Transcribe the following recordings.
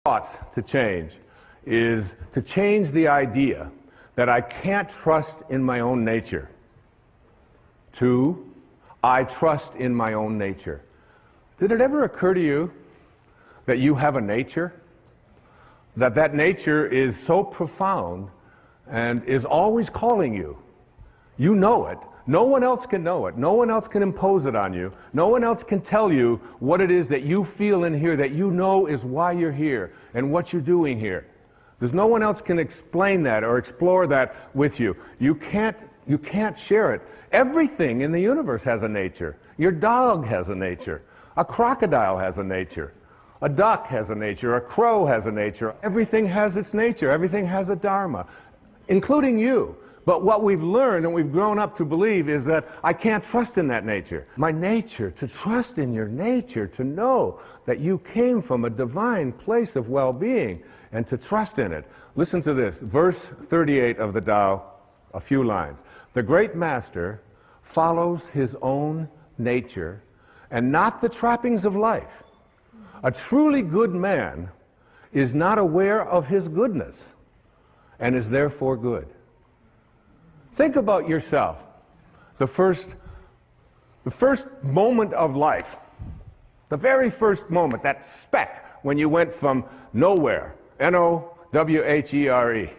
thoughts to change is to change the idea that I can't trust in my own nature to I trust in my own nature. Did it ever occur to you that you have a nature? That nature is so profound and is always calling you. You know it. No one else can know it. No one else can impose it on you. No one else can tell you what it is that you feel in here that you know is why you're here and what you're doing here. There's no one else can explain that or explore that with you. You can't share it. Everything in the universe has a nature. Your dog has a nature. A crocodile has a nature. A duck has a nature. A crow has a nature. Everything has its nature. Everything has a dharma, including you. But what we've learned and we've grown up to believe is that I can't trust in that nature. My nature, to trust in your nature, to know that you came from a divine place of well-being and to trust in it. Listen to this, verse 38 of the Tao, a few lines. The great master follows his own nature and not the trappings of life. A truly good man is not aware of his goodness and is therefore good. Think about yourself. The first moment of life, the very first moment, that speck when you went from nowhere, N-O-W-H-E-R-E,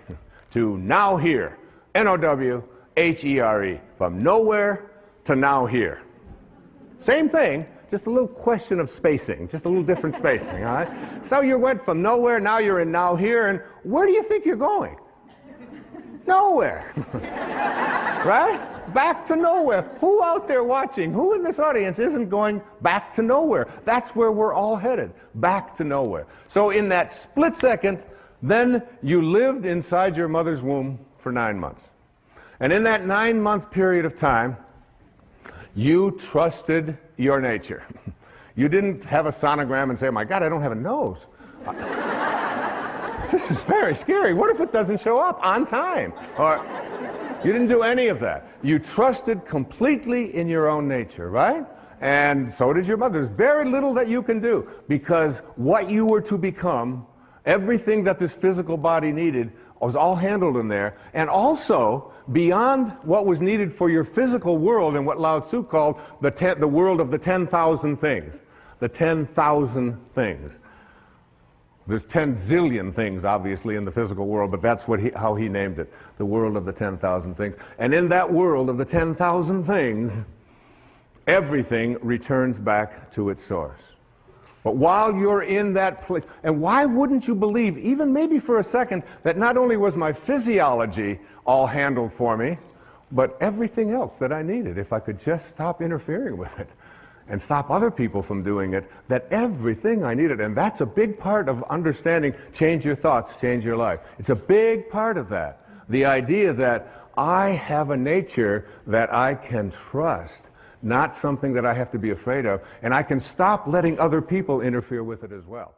to now here, N-O-W-H-E-R-E, from nowhere to now here. Same thing, just a little question of spacing, just a little different spacing, all right? So you went from nowhere, now you're in now here, and where do you think you're going? Nowhere. Right? Back to nowhere. Who out there watching, who in this audience isn't going back to nowhere? That's where we're all headed, back to nowhere. So in that split second, then you lived inside your mother's womb for 9 months. And in that 9-month period of time, you trusted your nature. You didn't have a sonogram and say, oh my God, I don't have a nose. This is very scary. What if it doesn't show up on time? Or you didn't do any of that. You trusted completely in your own nature, right? And so did your mother. There's very little that you can do because what you were to become, everything that this physical body needed, was all handled in there. And also, beyond what was needed for your physical world and what Lao Tzu called the world of the 10,000 things. The 10,000 things. There's 10 zillion things, obviously, in the physical world, but that's how he named it, the world of the 10,000 things. And in that world of the 10,000 things, everything returns back to its source. But while you're in that place, and why wouldn't you believe, even maybe for a second, that not only was my physiology all handled for me, but everything else that I needed, if I could just stop interfering with it and stop other people from doing it, that everything I needed. And that's a big part of understanding change your thoughts, change your life. It's a big part of that. The idea that I have a nature that I can trust, not something that I have to be afraid of, and I can stop letting other people interfere with it as well.